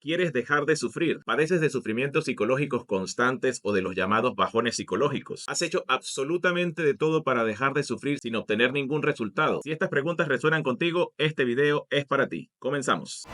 ¿Quieres dejar de sufrir? ¿Padeces de sufrimientos psicológicos constantes o de los llamados bajones psicológicos? ¿Has hecho absolutamente de todo para dejar de sufrir sin obtener ningún resultado? Si estas preguntas resuenan contigo, este video es para ti. Comenzamos.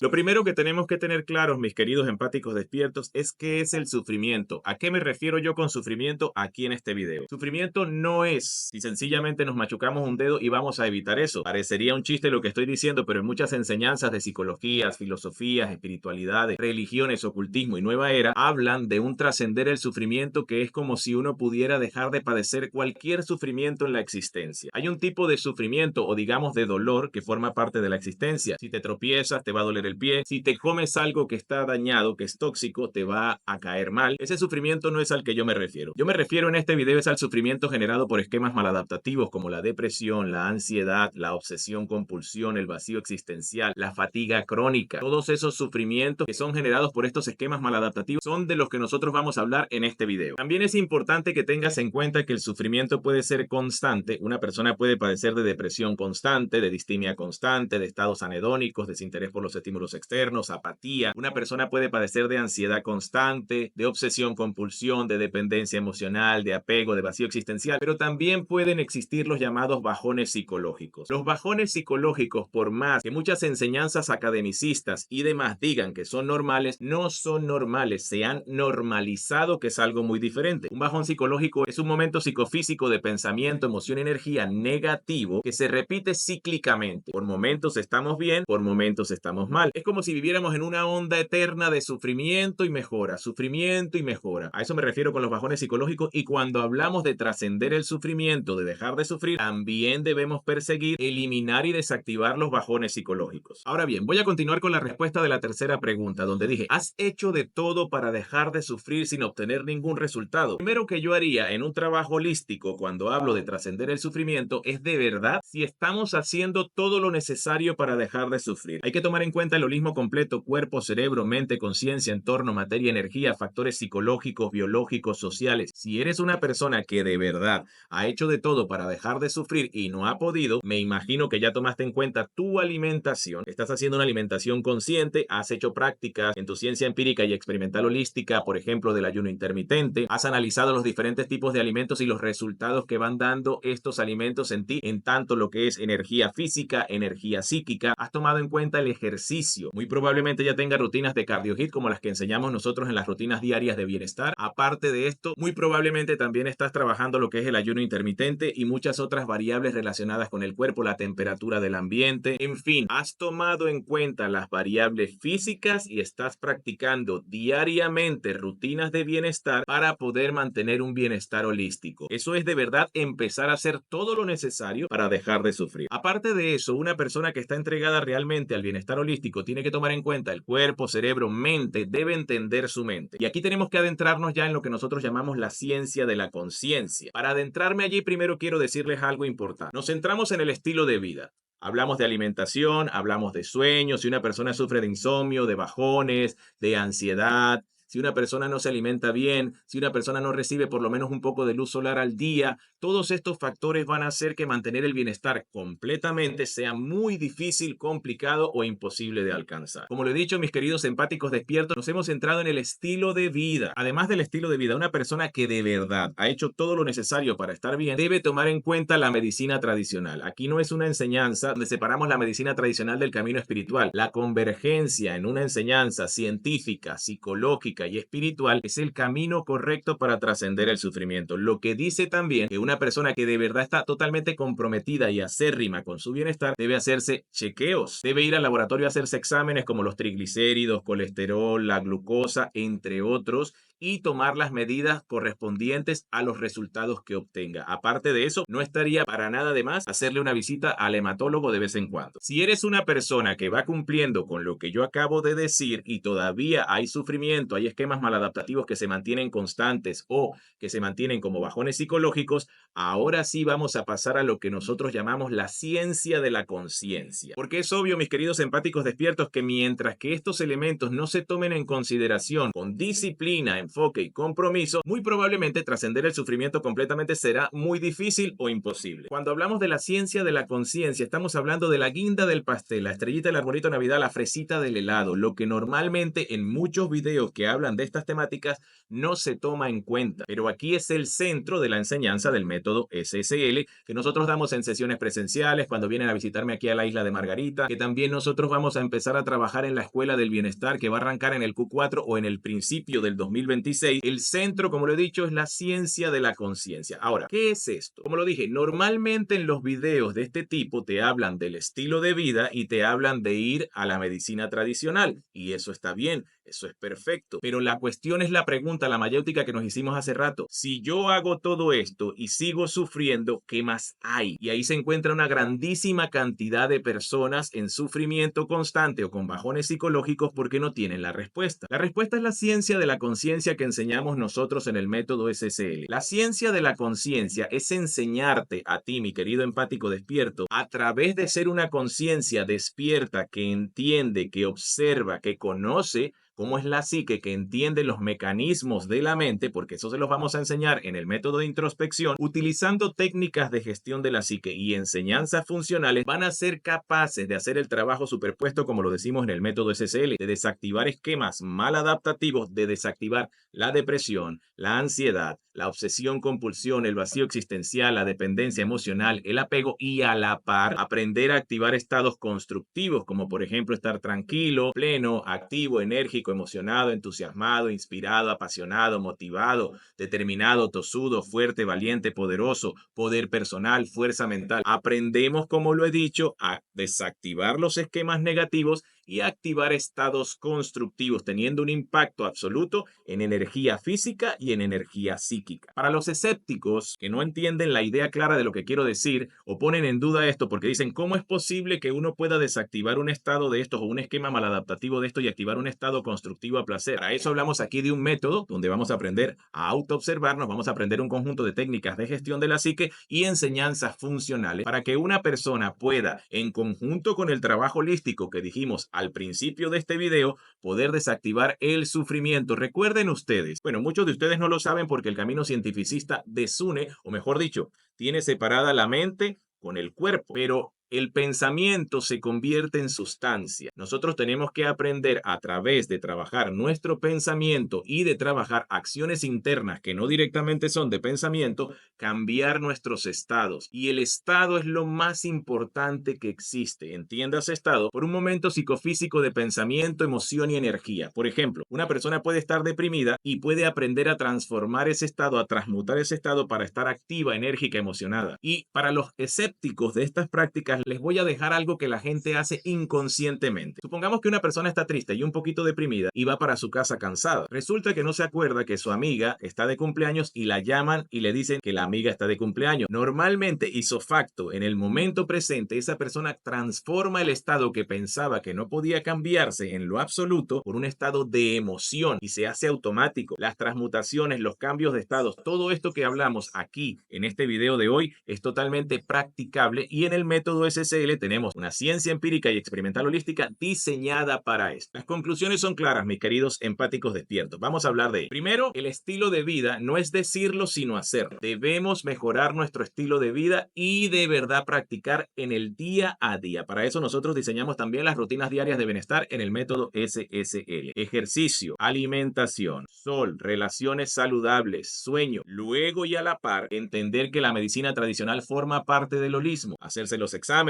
Lo primero que tenemos que tener claros, mis queridos empáticos despiertos, es qué es el sufrimiento. ¿A qué me refiero yo con sufrimiento aquí en este video? Sufrimiento no es si sencillamente nos machucamos un dedo y vamos a evitar eso. Parecería un chiste lo que estoy diciendo, pero en muchas enseñanzas de psicologías, filosofías, espiritualidades, religiones, ocultismo y nueva era, hablan de un trascender el sufrimiento que es como si uno pudiera dejar de padecer cualquier sufrimiento en la existencia. Hay un tipo de sufrimiento o digamos de dolor que forma parte de la existencia. Si te tropiezas, te va a doler el pie. Si te comes algo que está dañado, que es tóxico, te va a caer mal. Ese sufrimiento no es al que yo me refiero. Yo me refiero en este video es al sufrimiento generado por esquemas maladaptativos como la depresión, la ansiedad, la obsesión compulsión, el vacío existencial, la fatiga crónica. Todos esos sufrimientos que son generados por estos esquemas maladaptativos son de los que nosotros vamos a hablar en este video. También es importante que tengas en cuenta que el sufrimiento puede ser constante. Una persona puede padecer de depresión constante, de distimia constante, de estados anhedónicos, desinterés por los estímulos externos, apatía. Una persona puede padecer de ansiedad constante, de obsesión compulsión, de dependencia emocional, de apego, de vacío existencial, pero también pueden existir los llamados bajones psicológicos. Los bajones psicológicos, por más que muchas enseñanzas academicistas y demás digan que son normales, no son normales, se han normalizado, que es algo muy diferente. Un bajón psicológico es un momento psicofísico de pensamiento, emoción y energía negativo que se repite cíclicamente. Por momentos estamos bien, por momentos estamos mal. Es como si viviéramos en una onda eterna de sufrimiento y mejora, sufrimiento y mejora. A eso me refiero con los bajones psicológicos, y cuando hablamos de trascender el sufrimiento, de dejar de sufrir, también debemos perseguir, eliminar y desactivar los bajones psicológicos. Ahora bien, voy a continuar con la respuesta de la tercera pregunta, donde dije, ¿has hecho de todo para dejar de sufrir sin obtener ningún resultado? Primero que yo haría en un trabajo holístico cuando hablo de trascender el sufrimiento es de verdad si estamos haciendo todo lo necesario para dejar de sufrir. Hay que tomar en cuenta el holismo completo: cuerpo, cerebro, mente, conciencia, entorno, materia, energía, factores psicológicos, biológicos, sociales. Si eres una persona que de verdad ha hecho de todo para dejar de sufrir y no ha podido, me imagino que ya tomaste en cuenta tu alimentación, estás haciendo una alimentación consciente, has hecho prácticas en tu ciencia empírica y experimental holística, por ejemplo, del ayuno intermitente, has analizado los diferentes tipos de alimentos y los resultados que van dando estos alimentos en ti, en tanto lo que es energía física, energía psíquica, has tomado en cuenta el ejercicio. Muy probablemente ya tenga rutinas de cardio hit como las que enseñamos nosotros en las rutinas diarias de bienestar. Aparte de esto, muy probablemente también estás trabajando lo que es el ayuno intermitente y muchas otras variables relacionadas con el cuerpo, la temperatura del ambiente. En fin, has tomado en cuenta las variables físicas y estás practicando diariamente rutinas de bienestar para poder mantener un bienestar holístico. Eso es de verdad empezar a hacer todo lo necesario para dejar de sufrir. Aparte de eso, una persona que está entregada realmente al bienestar holístico tiene que tomar en cuenta el cuerpo, cerebro, mente, debe entender su mente. Y aquí tenemos que adentrarnos ya en lo que nosotros llamamos la ciencia de la conciencia. Para adentrarme allí, primero quiero decirles algo importante. Nos centramos en el estilo de vida. Hablamos de alimentación, hablamos de sueños. Si una persona sufre de insomnio, de bajones, de ansiedad, si una persona no se alimenta bien, si una persona no recibe por lo menos un poco de luz solar al día, todos estos factores van a hacer que mantener el bienestar completamente sea muy difícil, complicado o imposible de alcanzar. Como lo he dicho, mis queridos empáticos despiertos, nos hemos centrado en el estilo de vida. Además del estilo de vida, una persona que de verdad ha hecho todo lo necesario para estar bien debe tomar en cuenta la medicina tradicional. Aquí no es una enseñanza donde separamos la medicina tradicional del camino espiritual. La convergencia en una enseñanza científica, psicológica y espiritual es el camino correcto para trascender el sufrimiento. Lo que dice también que una persona que de verdad está totalmente comprometida y acérrima con su bienestar debe hacerse chequeos, debe ir al laboratorio a hacerse exámenes como los triglicéridos, colesterol, la glucosa, entre otros, y tomar las medidas correspondientes a los resultados que obtenga. Aparte de eso, no estaría para nada de más hacerle una visita al hematólogo de vez en cuando. Si eres una persona que va cumpliendo con lo que yo acabo de decir y todavía hay sufrimiento, hay esquemas maladaptativos que se mantienen constantes o que se mantienen como bajones psicológicos, ahora sí vamos a pasar a lo que nosotros llamamos la ciencia de la conciencia. Porque es obvio, mis queridos empáticos despiertos, que mientras que estos elementos no se tomen en consideración con disciplina, enfoque y compromiso, muy probablemente trascender el sufrimiento completamente será muy difícil o imposible. Cuando hablamos de la ciencia de la conciencia, estamos hablando de la guinda del pastel, la estrellita del arbolito de Navidad, la fresita del helado, lo que normalmente en muchos videos que hablan de estas temáticas no se toma en cuenta. Pero aquí es el centro de la enseñanza del método SSL, que nosotros damos en sesiones presenciales, cuando vienen a visitarme aquí a la isla de Margarita, que también nosotros vamos a empezar a trabajar en la Escuela del Bienestar, que va a arrancar en el Q4 o en el principio del 2026. El centro, como lo he dicho, es la ciencia de la conciencia. Ahora, ¿qué es esto? Como lo dije, normalmente en los videos de este tipo te hablan del estilo de vida y te hablan de ir a la medicina tradicional. Y eso está bien, eso es perfecto. Pero la cuestión es la pregunta, la mayéutica que nos hicimos hace rato. Si yo hago todo esto y sigo sufriendo, ¿qué más hay? Y ahí se encuentra una grandísima cantidad de personas en sufrimiento constante o con bajones psicológicos porque no tienen la respuesta. La respuesta es la ciencia de la conciencia que enseñamos nosotros en el método SSL. La ciencia de la conciencia es enseñarte a ti, mi querido empático despierto, a través de ser una conciencia despierta que entiende, que observa, que conoce cómo es la psique, que entiende los mecanismos de la mente, porque eso se los vamos a enseñar en el método de introspección, utilizando técnicas de gestión de la psique y enseñanzas funcionales, van a ser capaces de hacer el trabajo superpuesto, como lo decimos en el método SSL, de desactivar esquemas maladaptativos, de desactivar la depresión, la ansiedad, la obsesión compulsión, el vacío existencial, la dependencia emocional, el apego y a la par aprender a activar estados constructivos, como por ejemplo estar tranquilo, pleno, activo, enérgico, emocionado, entusiasmado, inspirado, apasionado, motivado, determinado, tosudo, fuerte, valiente, poderoso, poder personal, fuerza mental. Aprendemos, como lo he dicho, a desactivar los esquemas negativos y activar estados constructivos, teniendo un impacto absoluto en energía física y en energía psíquica. Para los escépticos que no entienden la idea clara de lo que quiero decir o ponen en duda esto porque dicen, ¿cómo es posible que uno pueda desactivar un estado de estos o un esquema maladaptativo de esto y activar un estado constructivo a placer? Para eso hablamos aquí de un método donde vamos a aprender a autoobservarnos, vamos a aprender un conjunto de técnicas de gestión de la psique y enseñanzas funcionales para que una persona pueda, en conjunto con el trabajo holístico que dijimos al principio de este video, poder desactivar el sufrimiento. Recuerden ustedes, bueno, muchos de ustedes no lo saben porque el camino cientificista desune, o mejor dicho, tiene separada la mente con el cuerpo, pero el pensamiento se convierte en sustancia. Nosotros tenemos que aprender a través de trabajar nuestro pensamiento y de trabajar acciones internas que no directamente son de pensamiento, cambiar nuestros estados. Y el estado es lo más importante que existe. Entiendas estado por un momento psicofísico de pensamiento, emoción y energía. Por ejemplo, una persona puede estar deprimida y puede aprender a transformar ese estado, a transmutar ese estado para estar activa, enérgica, emocionada. Y para los escépticos de estas prácticas, les voy a dejar algo que la gente hace inconscientemente. Supongamos que una persona está triste y un poquito deprimida y va para su casa cansada. Resulta que no se acuerda que su amiga está de cumpleaños y la llaman y le dicen que la amiga está de cumpleaños. Normalmente, ipso facto, en el momento presente, esa persona transforma el estado que pensaba que no podía cambiarse en lo absoluto por un estado de emoción y se hace automático. Las transmutaciones, los cambios de estados, todo esto que hablamos aquí en este video de hoy es totalmente practicable y en el método SSL tenemos una ciencia empírica y experimental holística diseñada para esto. Las conclusiones son claras, mis queridos empáticos despiertos. Vamos a hablar de ello. Primero, el estilo de vida no es decirlo sino hacerlo. Debemos mejorar nuestro estilo de vida y de verdad practicar en el día a día. Para eso nosotros diseñamos también las rutinas diarias de bienestar en el método SSL. Ejercicio, alimentación, sol, relaciones saludables, sueño. Luego y a la par, entender que la medicina tradicional forma parte del holismo. Hacerse los exámenes,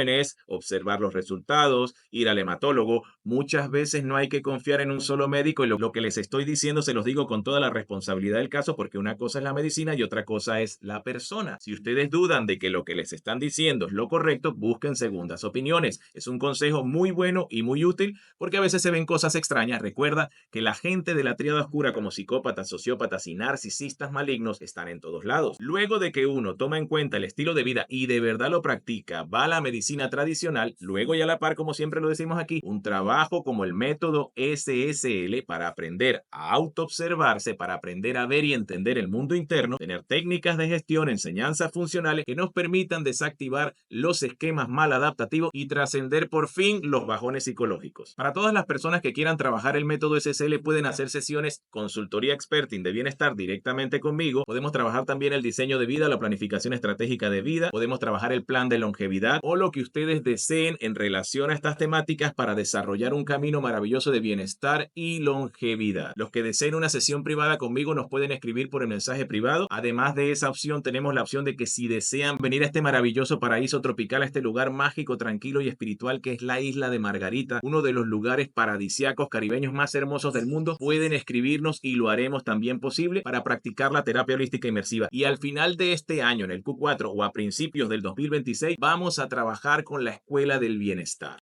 observar los resultados, ir al hematólogo. Muchas veces no hay que confiar en un solo médico y lo que les estoy diciendo se los digo con toda la responsabilidad del caso porque una cosa es la medicina y otra cosa es la persona. Si ustedes dudan de que lo que les están diciendo es lo correcto, busquen segundas opiniones. Es un consejo muy bueno y muy útil porque a veces se ven cosas extrañas. Recuerda que la gente de la tríada oscura como psicópatas, sociópatas y narcisistas malignos están en todos lados. Luego de que uno toma en cuenta el estilo de vida y de verdad lo practica, va a la medicina medicina tradicional, luego y a la par, como siempre lo decimos aquí, un trabajo como el método SSL para aprender a autoobservarse, para aprender a ver y entender el mundo interno, tener técnicas de gestión, enseñanzas funcionales que nos permitan desactivar los esquemas mal adaptativos y trascender por fin los bajones psicológicos. Para todas las personas que quieran trabajar el método SSL pueden hacer sesiones consultoría experting de bienestar directamente conmigo. Podemos trabajar también el diseño de vida, la planificación estratégica de vida, podemos trabajar el plan de longevidad o lo que ustedes deseen en relación a estas temáticas para desarrollar un camino maravilloso de bienestar y longevidad. Los que deseen una sesión privada conmigo nos pueden escribir por el mensaje privado. Además de esa opción, tenemos la opción de que si desean venir a este maravilloso paraíso tropical, a este lugar mágico, tranquilo y espiritual que es la isla de Margarita, uno de los lugares paradisíacos caribeños más hermosos del mundo, pueden escribirnos y lo haremos también posible para practicar la terapia holística inmersiva. Y al final de este año, en el Q4 o a principios del 2026, vamos a trabajar con la Escuela del Bienestar.